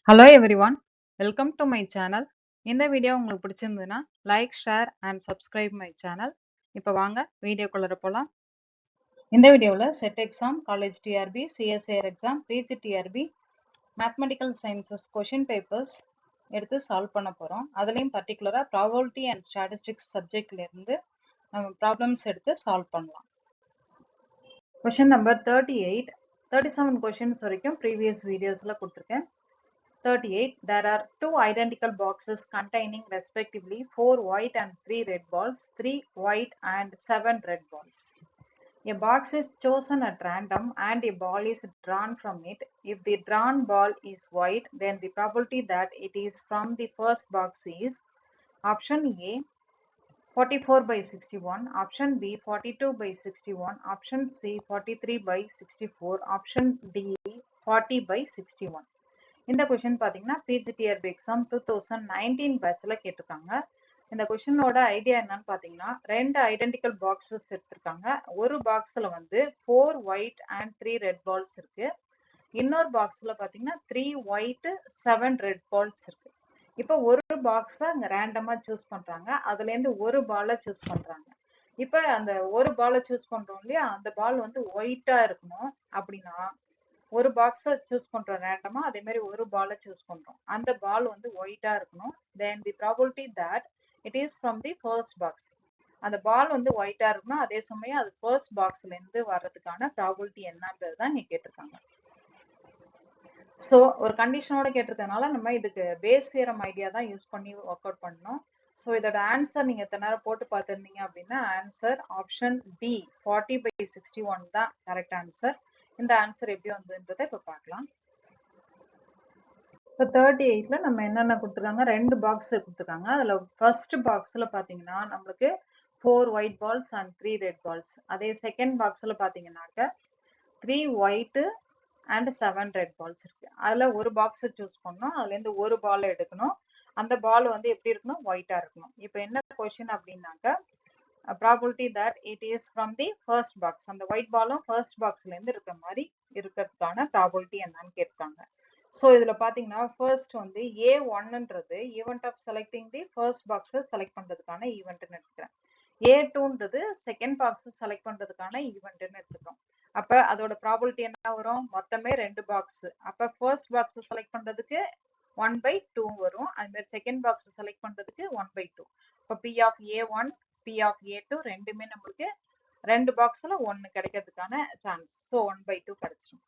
Hello everyone, welcome to my channel. இந்த video உங்களுக்கு பிடிச்சிருந்ததுன்னா like, share and subscribe my channel. இப்போ வாங்க வீடியோக்குள்ள போகலாம். இந்த வீடியோவில் SET exam, college TRB, CSIR exam, PG TRB, mathematical sciences question papers எடுத்து சால்வ் பண்ண போகிறோம். அதுலேயும் பர்டிகுலராக ப்ராபபிலிட்டி அண்ட் ஸ்டாட்டிஸ்டிக்ஸ் சப்ஜெக்ட்லேருந்து நம்ம ப்ராப்ளம்ஸ் எடுத்து சால்வ் பண்ணலாம். கொஷின் நம்பர் 38, 37 கொஷின்ஸ் வரைக்கும் ப்ரீவியஸ் வீடியோஸில் கொடுத்துருக்கேன். 38. There are two identical boxes containing respectively 4 white and 3 red balls, 3 white and 7 red balls. A box is chosen at random and a ball is drawn from it. If the drawn ball is white, then the probability that it is from the first box is option A 44 by 61, option B 42 by 61, option C 43 by 64, option D 40 by 61. இந்த question பார்த்தீங்கன்னா PGTRB exam 2019 பேட்ச்ல கேட்டிருக்காங்க. இந்த கொஷினோட idea என்னன்னு பார்த்தீங்கன்னா, ரெண்டு identical boxes எடுத்திருக்காங்க. ஒரு பாக்ஸில் வந்து 4 ஒயிட் அண்ட் 3 ரெட் பால்ஸ் இருக்கு. இன்னொரு பாக்ஸில் பார்த்தீங்கன்னா 3 ஒயிட் 7 ரெட் பால்ஸ் இருக்கு. இப்போ ஒரு பாக்ஸை அங்கே ரேண்டமாக சூஸ் பண்ணுறாங்க. அதுலேருந்து ஒரு பாலை சூஸ் பண்ணுறாங்க. இப்போ அந்த ஒரு பாலை சூஸ் பண்ணுறோம் இல்லையா, அந்த பால் வந்து ஒயிட்டாக இருக்கணும். அப்படின்னா ஒரு பாக்ஸை சூஸ் பண்றோம் ரேண்டமா, அதே மாதிரி ஒரு பாலை சூஸ் பண்றோம். அந்த பால் வந்து ஒயிட்டா இருக்கணும். Then the probability that it is from the first box. அந்த பால் வந்து ஒயிட்டா இருக்கணும், அதே சமயம் அது ஃபர்ஸ்ட் பாக்ஸ்ல இருந்து வர்றதுக்கான ப்ராபபிலிட்டி என்னன்றது தான் நீ கேட்டிருக்காங்க. ஸோ ஒரு கண்டிஷனோட கேட்டிருக்கனால நம்ம இதுக்கு பேஸ் தியரம் ஐடியா தான் யூஸ் பண்ணி ஒர்க் அவுட் பண்ணணும். ஸோ இதோட ஆன்சர் நீங்க எத்தனை நேரம் போட்டு பார்த்துருந்தீங்க அப்படின்னா ஆன்சர் ஆப்ஷன் டி 40 by 61 தான் கரெக்ட் ஆன்சர். இந்த ஆன்சர் எப்படி வந்ததுன்றதை இப்போ பார்க்கலாம். இப்போ 38ல நம்ம என்னென்ன கொடுத்துருக்காங்க, ரெண்டு பாக்ஸ் கொடுத்துருக்காங்க. அதில் ஃபர்ஸ்ட் பாக்ஸில் பார்த்தீங்கன்னா நம்மளுக்கு 4 white balls and 3 red balls. அதே செகண்ட் பாக்ஸில் பார்த்தீங்கன்னாக்க 3 ஒயிட்டு அண்ட் 7 ரெட் பால்ஸ் இருக்கு. அதில் ஒரு பாக்ஸை சூஸ் பண்ணணும், அதுலேருந்து ஒரு பால் எடுக்கணும். அந்த பால் வந்து எப்படி இருக்கணும், ஒயிட்டாக இருக்கணும். இப்போ என்ன கொஷின் அப்படின்னாக்க probability that it is from the first box, அந்த ஒயிட் பாலும் ஃபர்ஸ்ட் பாக்ஸ்லேருந்து இருக்கிற மாதிரி இருக்கிறதுக்கான ப்ராபபிலிட்டி என்னன்னு கேட்பாங்க. ஸோ இதில் பார்த்தீங்கன்னா ஃபர்ஸ்ட் வந்து A1ன்றது event of selecting the first பாக்ஸை செலக்ட் பண்ணுறதுக்கான ஈவெண்ட்னு எடுத்துக்கிறேன். A2ன்றது செகண்ட் பாக்ஸை செலக்ட் பண்ணுறதுக்கான ஈவெண்ட்னு எடுத்துக்கிறோம். அப்போ அதோட ப்ராபபிலிட்டி என்ன வரும், மொத்தமே ரெண்டு பாக்ஸ். அப்போ ஃபர்ஸ்ட் பாக்ஸை செலக்ட் பண்ணுறதுக்கு 1/2 வரும். அதுமாதிரி செகண்ட் பாக்ஸை செலக்ட் பண்ணுறதுக்கு 1/2. இப்போ P of A1 P of A2 ரெண்டுமே நம்மளுக்கு ரெண்டு பாக்ஸ்ல ஒன்னு கிடைக்கிறதுக்கான சான்ஸ். ஸோ 1/2 கிடைச்சிடும்.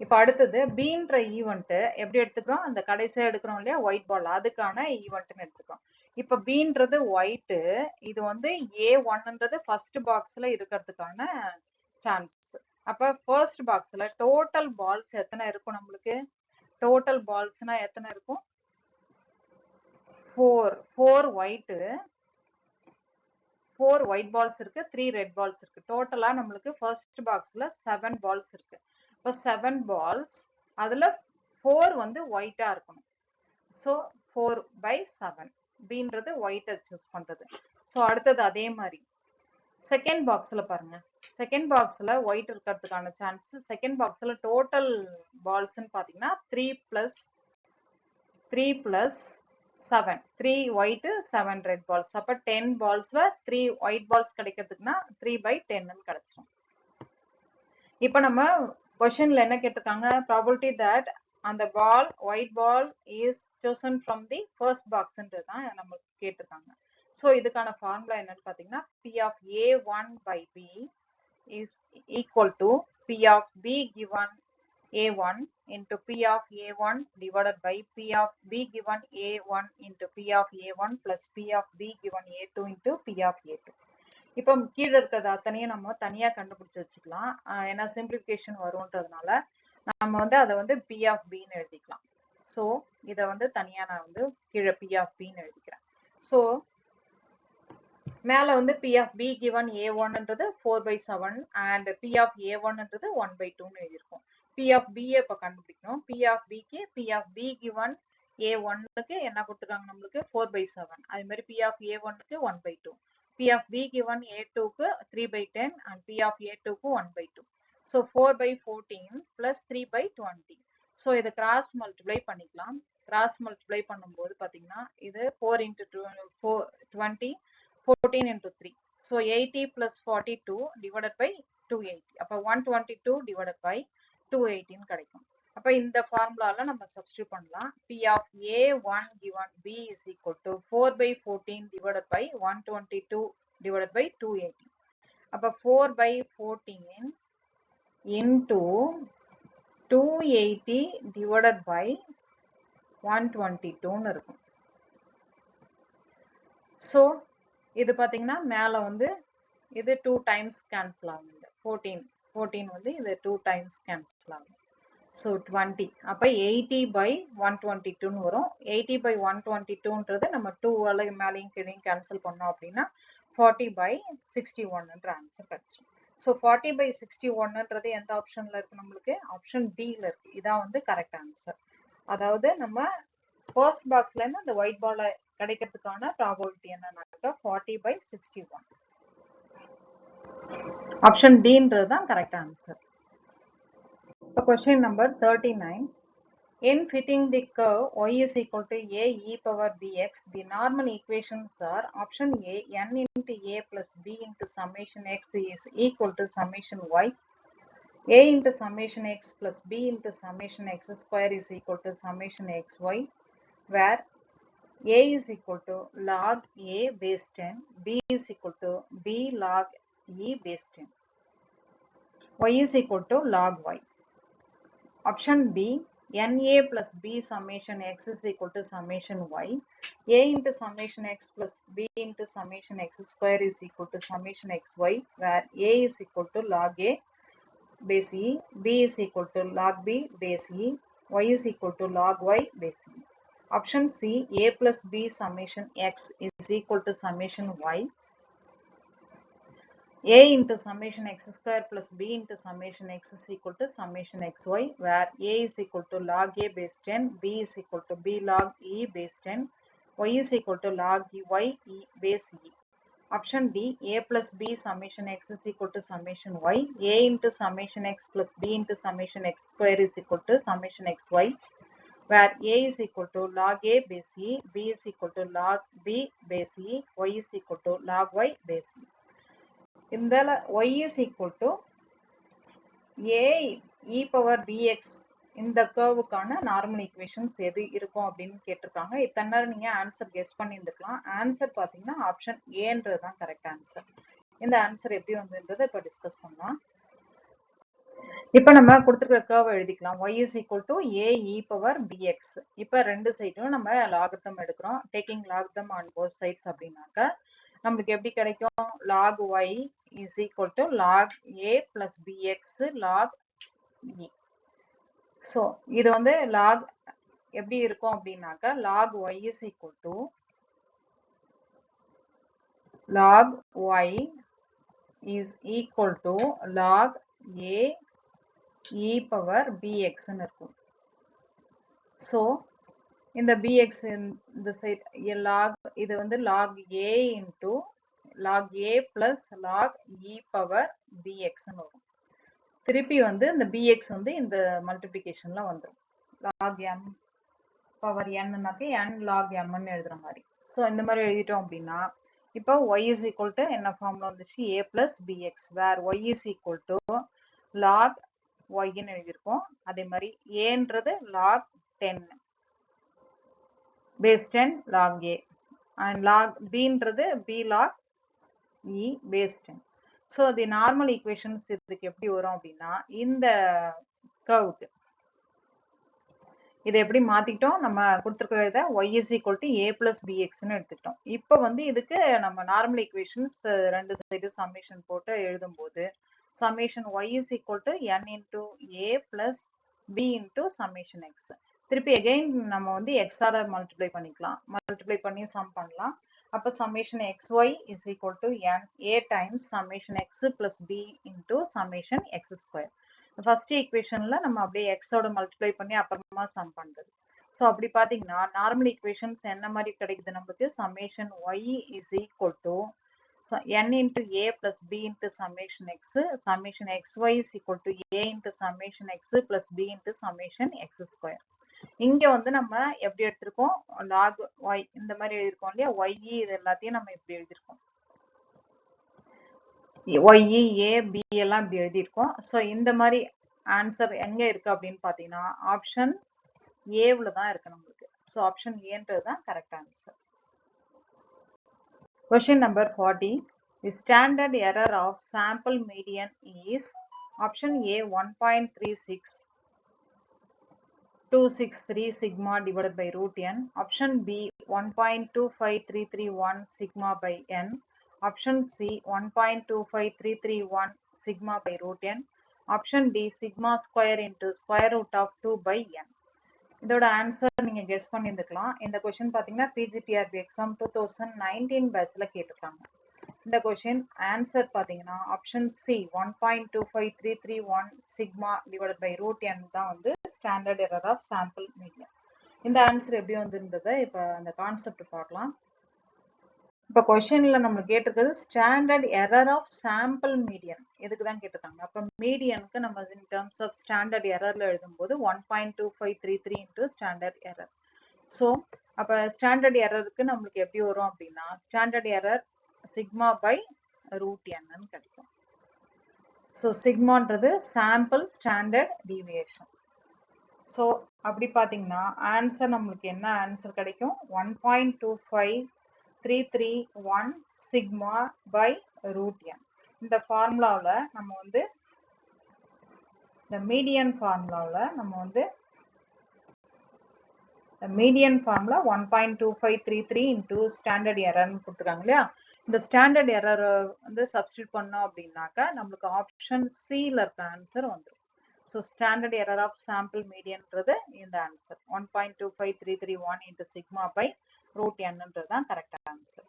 இப்போ அடுத்தது பீன்ற ஈவெண்ட் எப்படி எடுத்துக்கிறோம், அந்த கடைசியா எடுக்கிறோம் இல்லையா ஒயிட் பால், அதுக்கான ஈவெண்ட்னு எடுத்துக்கிறோம். இப்போ பீன்றது ஒயிட்டு, இது வந்து A1ன்றது ஃபர்ஸ்ட் பாக்ஸ்ல இருக்கிறதுக்கான சான்ஸ். அப்போ ஃபர்ஸ்ட் பாக்ஸ்ல டோட்டல் பால்ஸ் எத்தனை இருக்கும் நம்மளுக்கு, டோட்டல் பால்ஸ்னா எத்தனை இருக்கும், 4 ஒயிட்டு 4 ஒயிட் பால்ஸ் இருக்கு, 3 ரெட் பால்ஸ் இருக்கு. டோட்டலா நம்மளுக்கு ஃபர்ஸ்ட் பாக்ஸ்ல 7 பால்ஸ் இருக்கு. இப்போ 7 பால்ஸ், அதுல 4 வந்து ஒயிட்டா இருக்கணும். ஸோ 4/7 பீன்றது ஒயிட்டை சூஸ் பண்றது. ஸோ அடுத்தது அதே மாதிரி செகண்ட் பாக்ஸ்ல பாருங்க, செகண்ட் பாக்ஸ்ல ஒயிட் இருக்கிறதுக்கான சான்ஸ். செகண்ட் பாக்ஸ்ல டோட்டல் பால்ஸ்ன்னு பாத்தீங்கன்னா 3 + 7, 3 ஒயிட் 7 ரெட் பால்ஸ். அப்ப 10 பால்ஸ்ல 3 ஒயிட் பால்ஸ் கிடைக்கிறதுக்குன்னா 3/10 கிடைச்சிடும். இப்போ நம்ம கொஸ்டின்ல என்ன கேட்டிருக்காங்க, ப்ராபபிலிட்டி தட் அந்த ball white ball is chosen from the first boxன்றது தான் நம்ம கேட்டிருக்காங்க. ஸோ இதுக்கான ஃபார்முலா என்னன்னு பார்த்தீங்கன்னா P of A1/B is equal to P of B given A1 into P of A1 divided by P of B given A1 into P of A1 plus P of B given A2 into P of A2. இப்போ கீழே இருக்கிறது அத்தனையும் நம்ம தனியா கண்டுபிடிச்சு வச்சுக்கலாம். ஏன்னா simplification வரும்ன்றதுனால நம்ம வந்து அதை வந்து P of Bன்னு எழுதிக்கலாம். ஸோ இதை வந்து தனியா நான் வந்து கீழே P of Bன்னு எழுதிக்கிறேன். ஸோ மேல வந்து P of B given A1ன்றது 4/7 and P of A1ன்றது 1/2ன்னு எழுதியிருக்கோம். P of B இப்போ கண்டுபிடிக்கணும். P of Bக்கு P of B given A1க்கு என்ன கொடுத்துருக்காங்க நம்மளுக்கு 4/7. அதே மாதிரி P of A1க்கு 1/2. P of B given A2க்கு 3/10 and P of A2க்கு 1/2. So 4/14 plus 3/20. So இதை கிராஸ் மல்டிப்ளை பண்ணிக்கலாம். கிராஸ் மல்டிப்ளை பண்ணும்போது பார்த்தீங்கன்னா இது 4 into 20 14 into 3. So 80 plus 42 divided by 280. அப்போ 122 divided by 218 கிடைக்கும். அப்போ இந்த ஃபார்முலால நம்ம சப்ஸ்டியூட் பண்ணலாம். P of A1 given B is equal to 4 by 14 divided by 122 divided by 280. அப்போ 4 by 14 into 280 divided by 122 இருக்கும். ஸோ இது பார்த்தீங்கன்னா மேலே வந்து இது 2 times cancel ஆகும். 14 வந்து இது 2 times cancel ஆகும். ஸோ 20. அப்போ 80 by 122 வரும். 80 by 122ன்றது நம்ம 2 மேலேயும் கீழையும் கேன்சல் பண்ணோம் அப்படின்னா 40 by 61ன்ற ஆன்சர் கிடைச்சிடும். ஸோ 40 by 61ன்றது எந்த ஆப்ஷன்ல இருக்கு? நம்மளுக்கு ஆப்ஷன் டில இருக்கு. இதான் வந்து கரெக்ட் ஆன்சர். அதாவது நம்ம ஃபர்ஸ்ட் பாக்ஸ்ல இருந்து அந்த ஒயிட் பால் கிடைக்கிறதுக்கான ப்ராபபிலிட்டி என்னன்னாக்கா 40 by 61. ஆப்ஷன் டின்றது தான் correct answer. Question number 39. In fitting the curve y is equal to a e power bx, the normal equations are option A, n into a plus b into summation x is equal to summation y, a into summation x plus b into summation x square is equal to summation xy, where a is equal to log a base 10, b is equal to b log e base 10, y is equal to log y. Option B, NA plus B summation x is equal to summation y. A into summation x plus B into summation x square is equal to summation xy, where A is equal to log A base E, B is equal to log B base E, y is equal to log y base E. Option C, A plus B summation x is equal to summation y. A into summation x square plus b into summation x is equal to summation xy, where a is equal to log a base 10, b is equal to b log e base 10, y is equal to log y e base e. Option D, a plus b summation x is equal to summation y, a into summation x plus b into summation x square is equal to summation xy, where a is equal to log a base e, b is equal to log b base e, y is equal to log y base e. இந்த y is equal to a e power bx இந்த கர்வுக்கான normal equations எது இருக்கும் அப்படின்னு கேட்டிருக்காங்க. இத்தனை நேரம் நீங்க answer guess பண்ணியிருந்துக்கலாம். Answer பார்த்தீங்கன்னா ஆப்ஷன் ஏன்றது தான் கரெக்ட் ஆன்சர். இந்த ஆன்சர் எப்படி வந்ததுன்றதை இப்போ டிஸ்கஸ் பண்ணலாம். இப்போ நம்ம கொடுத்துருக்கிற கர்வ் எழுதிக்கலாம். y is equal to a e power bx. இப்போ ரெண்டு சைடும் நம்ம லாகர்தம் எடுக்கிறோம். Taking logarithm on both sides அப்படின்னாக்க நம்மளுக்கு எப்படி கிடைக்கும்? log y is equal to log a plus bx log e. So இது வந்து log எப்படி இருக்கும் அப்படின்னாக்கா log y is equal to log y is equal to log a e power bx ன்னு இருக்கும். ஸோ இந்த bx இந்த சைட் log இது வந்து log a into log a plus log e power bx ன்னு வரும். திருப்பி வந்து இந்த bx வந்து இந்த மல்டிப்ளிகேஷன்ல வந்துடும். log m power n னாக்க n log m ன்னு எழுதுற மாதிரி. ஸோ இந்த மாதிரி எழுதிட்டோம் அப்படின்னா இப்போ y is equal to என்ன ஃபார்ம்ல வந்துச்சு? a plus bx, where y is equal to log y ன்னு எழுதியிருக்கோம். அதே மாதிரி aன்றது log 10 base 10 log a and log b ன்றது b log e base 10. So the normal equations இதுக்கு எப்படி வரும் அப்படின்னா இந்த கர்வுக்கு இதை எப்படி மாத்திட்டோம்? நம்ம கொடுத்துருக்கிறத y is equal to a plus bx ன்னு எடுத்துக்கிட்டோம். இப்போ வந்து இதுக்கு நம்ம நார்மல் ஈக்குவேஷன்ஸ் ரெண்டு சைடு சம்மேஷன் போட்டு எழுதும்போது summation y is equal to n into a plus b into summation x. திருப்பி again நம்ம வந்து x ஆல மல்டிப்ளை பண்ணிக்கலாம். மல்டிப்ளை பண்ணி சம் பண்ணலாம். அப்போ summation xy is equal to n a times summation x plus b into summation x square. First ஈக்குவேஷன்ல நம்ம அப்படியே x ஓட மல்டிப்ளை பண்ணி அப்புறமா சம் பண்றது. ஸோ அப்படி பார்த்தீங்கன்னா நார்மல் ஈக்குவேஷன்ஸ் என்ன மாதிரி கிடைக்குது நம்மளுக்கு? summation y is equal to So n into a plus b into summation xy is equal to a into summation x plus b into summation x square. இங்க வந்து நம்ம எப்படி எடுத்திருக்கோம், log y இந்த மாதிரி எழுதிருக்கோம் இல்லையா, y இது எல்லாத்தையும் நம்ம இப்படி எழுதிருக்கோம், y a b எல்லாம் இப்படி எழுதிருக்கோம். ஸோ இந்த மாதிரி ஆன்சர் எங்க இருக்கு அப்படின்னு பாத்தீங்கன்னா ஆப்ஷன் ஏவுல தான் இருக்கு நம்மளுக்கு. ஸோ ஆப்ஷன் ஏன்றது தான் correct answer. Question number 40. The standard error of sample median is option A 1.36 263 sigma divided by root n, option B 1.25331 sigma by n, option C 1.25331 sigma by root n, option D sigma square into square root of 2 by n. இதோட answer நீங்க guess பண்ணியிருந்துக்கலாம். இந்த question பாத்தீங்கன்னா PGTRB exam 2019 பேட்ச்ல கேட்டிருக்காங்க. இந்த question answer பாத்தீங்கன்னா option C 1.25331 sigma divided by root n தான் வந்து standard error of sample median. இந்த ஆன்சர் எப்படி வந்திருந்தது இப்ப அந்த கான்செப்ட் பார்க்கலாம். இப்ப கொஸ்டின்ல நம்ம கேட்டிருக்கிறது standard error of sample median, எதுக்கு தான் கேட்டிருக்காங்க. அப்ப மீடியனுக்கு நம்ம இன் டர்ம்ஸ் ஆஃப் ஸ்டாண்டர்ட் எரர்ல எழுதும்போது 1.2533 இன்டு ஸ்டாண்டர்ட் எரர். ஸோ அப்ப ஸ்டாண்டர்ட் எரருக்கு நம்மளுக்கு எப்படி வரும் அப்படின்னா standard error sigma by root என்னன்னு கிடைக்கும். ஸோ சிக்மான்றது சாம்பிள் ஸ்டாண்டர்ட் டீவியேஷன். ஸோ அப்படி பார்த்தீங்கன்னா ஆன்சர் நம்மளுக்கு என்ன ஆன்சர் கிடைக்கும், 1.25331 சிக்மா பை ரூட் என். இந்த ஃபார்முலாவில் நம்ம வந்து இந்த மீடியன் ஃபார்முலாவில் நம்ம வந்து மீடியன் ஃபார்முலா 1.2533 இன்டூ ஸ்டாண்டர்ட் எரர்னு கொடுத்துருக்காங்க இல்லையா. இந்த ஸ்டாண்டர்ட் எரர் வந்து சப்ஸ்டியூட் பண்ணோம் அப்படின்னாக்கா நம்மளுக்கு ஆப்ஷன் சில இருக்க ஆன்சர் வந்துடும். So standard error of sample மீடியன்றது இந்த answer 1.25331 into sigma by root என்னன்றது தான் கரெக்ட் ஆன்சர்.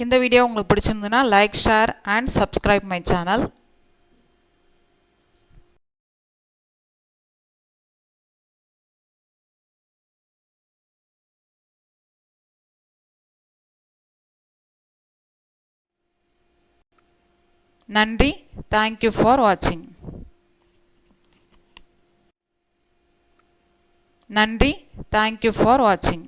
இந்த வீடியோ உங்களுக்கு பிடிச்சிருந்ததுன்னா like, share and subscribe my channel. நன்றி. தேங்க்யூ ஃபார் வாட்சிங். நன்றி. தேங்க்யூ ஃபார் வாட்சிங்.